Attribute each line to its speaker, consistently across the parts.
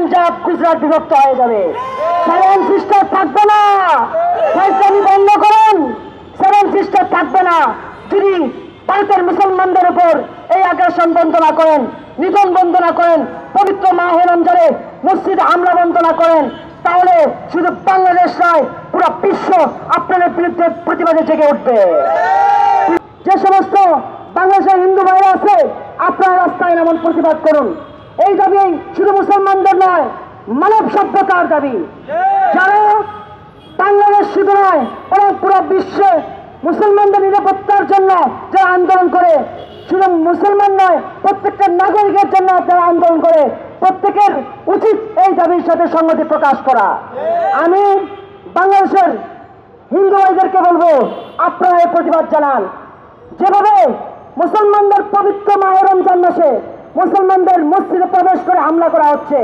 Speaker 1: পাঞ্জাব গুজরাট বিভক্ত হয়ে যাবে। সেভেন সিস্টার থাকবে না, ফাইজলামি বন্ধ করুন। সেভেন সিস্টার থাকবে না যদি ভারতের মুসলমানদের উপর এই আগ্রাসন বন্ধ না করেন, নিধন বন্ধ না করেন, পবিত্র মাহে রমজানে মসজিদে হামলা বন্ধ না করেন, তাহলে শুধু বাংলাদেশ নয় পুরো বিশ্ব আপনাদের বিরুদ্ধে প্রতিবাদে জেগে উঠবে। যে সমস্ত বাংলাদেশের হিন্দু ভাইরা আছে আপনারা রাস্তায় নামুন, প্রতিবাদ করুন। এই দাবি শুধু মুসলমানদের নয়, মানব সভ্যতার দাবি। যারা বাংলাদেশ শুধু নয় বরং পুরো বিশ্বে মুসলমানদের নিরাপত্তার জন্য যারা আন্দোলন করে, শুধু মুসলমান নয় প্রত্যেকটা নাগরিকের জন্য যারা আন্দোলন করে, প্রত্যেকের উচিত এই দাবির সাথে সংগতি প্রকাশ করা। আমি বাংলাদেশের হিন্দু ভাইদেরকে বলবো, আপনারা এই প্রতিবাদ জানান। যেভাবে মুসলমানদের পবিত্র মাহে রমজান মাসে মুসলমানদের মসজিদে প্রবেশ করে হামলা করা হচ্ছে,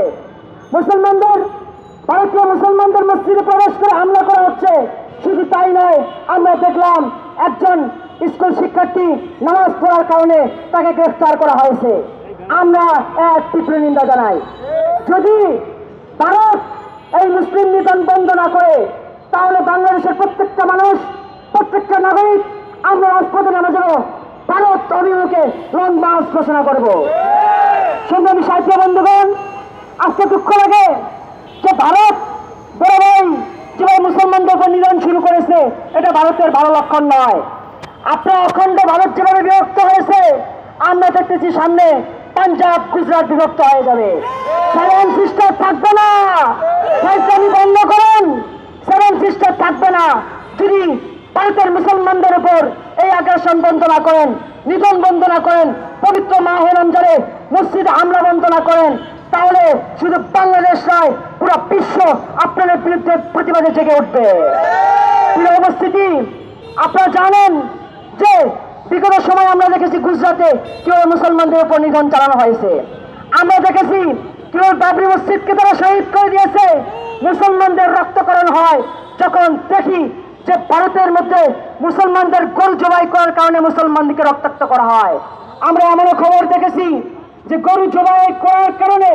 Speaker 1: ভারতীয় মুসলমানদের মসজিদে প্রবেশ করে হামলা করা হচ্ছে, শুধু তাই নয়, আমরা দেখলাম একজন স্কুল শিক্ষার্থী নামাজ পড়ার কারণে তাকে গ্রেফতার করা হয়েছে। আমরা এক তীব্র নিন্দা জানাই। যদি ভারত এই মুসলিম নিধন বন্ধ না করে, তাহলে বাংলাদেশের প্রত্যেকটা মানুষ, প্রত্যেকটা নাগরিক আমরা রাজপথে নামে যাব, ভারত অভিমুখে লং মার্চ ঘোষণা করব। সংগ্রামী সাহিত্য বন্ধুগণ, আজকে দুঃখ লাগে যে ভারত বরাবর যেভাবে মুসলমানদের উপর নিধন শুরু করেছে, এটা ভারতের ভালো লক্ষণ নয়। আপনার অখণ্ড ভারত যেভাবে বিভক্ত হয়েছে, আমরা দেখতেছি সামনে পাঞ্জাব গুজরাট বিভক্ত হয়ে যাবে। সেভেন সিস্টার থাকবে না, ফাইজলামি বন্ধ করুন। সেভেন সিস্টার থাকবে না যদি ভারতের মুসলমানদের উপর এই আগ্রাসন বন্ধ না করেন, নিধন বন্ধ না করেন, পবিত্র মাহে রমজানে মসজিদে হামলা বন্ধ না করেন, তাহলে শুধু বাংলাদেশ নয় পুরো বিশ্ব আপনাদের বিরুদ্ধে প্রতিবাদে জেগে উঠবে। প্রিয় উপস্থিতি, আপনারা জানেন যে বিগত সময় আমরা দেখেছি গুজরাটে কেউ মুসলমানদের উপর নিধন চালানো হয়েছে। আমরা দেখেছি কেউ বাবরি মসজিদকে তারা শহীদ করে দিয়েছে। মুসলমানদের রক্তকরণ হয় যখন দেখি যে ভারতের মধ্যে মুসলমানদের গরু জবাই করার কারণে মুসলমানদেরকে রক্তাক্ত করা হয়। আমরা এমনও খবর দেখেছি যে গরু জবাই করার কারণে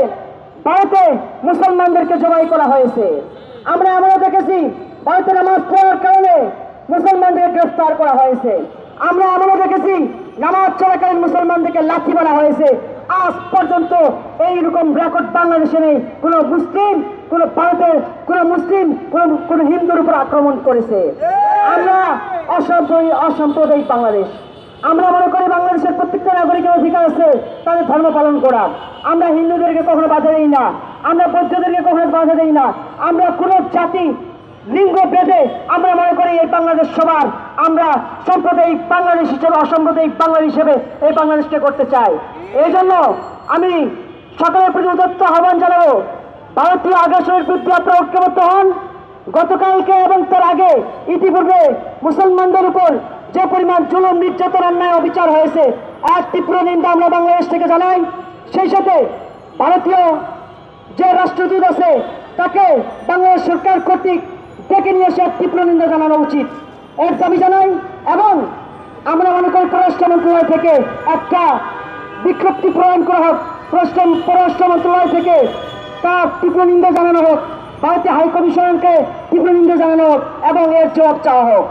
Speaker 1: ভারতে মুসলমানদেরকে জবাই করা হয়েছে। আমরা এমনও দেখেছি ভারতে নামাজ পড়ার কারণে মুসলমানদেরকে গ্রেফতার করা হয়েছে। আমরা এমনও দেখেছি নামাজ চলাকালীন মুসলমানদেরকে লাঠি মারা হয়েছে। আজ পর্যন্ত এইরকম রেকর্ড বাংলাদেশে নেই কোনো মুসলিম, কোনো ভারতের কোনো মুসলিম কোনো হিন্দুর উপর আক্রমণ করেছে। আমরা অসাম্প্রদায়িক বাংলাদেশ। আমরা মনে করি বাংলাদেশের প্রত্যেকটা নাগরিকের অধিকার আছে তাদের ধর্ম পালন করার। আমরা হিন্দুদেরকে কখনো বাধা দিই না, আমরা বৌদ্ধদেরকে কখনো বাধা দিই না। আমরা কোনো জাতি লিঙ্গ ভেদে আমরা মনে করি এই বাংলাদেশ সবার। আমরা সাম্প্রদায়িক বাংলাদেশ হিসেবে, অসাম্প্রদায়িক বাংলাদেশ হিসেবে এই বাংলাদেশকে করতে চাই। এই জন্য আমি সকলের প্রতি উদাত্ত আহ্বান জানাবো, ভারতীয় আগ্রাসনের বিরুদ্ধে আপনারা ঐক্যবদ্ধ হন। গতকালকে এবং তার আগে ইতিপূর্বে মুসলমানদের উপর যে পরিমাণ জুলুম, নির্যাতন, অন্যায়, অবিচার হয়েছে, এক তীব্র নিন্দা আমরা বাংলাদেশ থেকে জানাই। সেই সাথে ভারতীয় যে রাষ্ট্রদূত আছে তাকে বাংলাদেশ সরকার কর্তৃক ডেকে নিয়ে এসে তীব্র নিন্দা জানানো উচিত, এর দাবি জানাই। এবং আমরা মনে করি পররাষ্ট্র মন্ত্রণালয় থেকে একটা বিজ্ঞপ্তি প্রণয়ন করা হোক, পররাষ্ট্র মন্ত্রণালয় থেকে তার তীব্র নিন্দা জানানো হোক, ভারতীয় হাইকমিশনকে তীব্র নিন্দা জানানো হোক এবং এর জবাব চাওয়া হোক।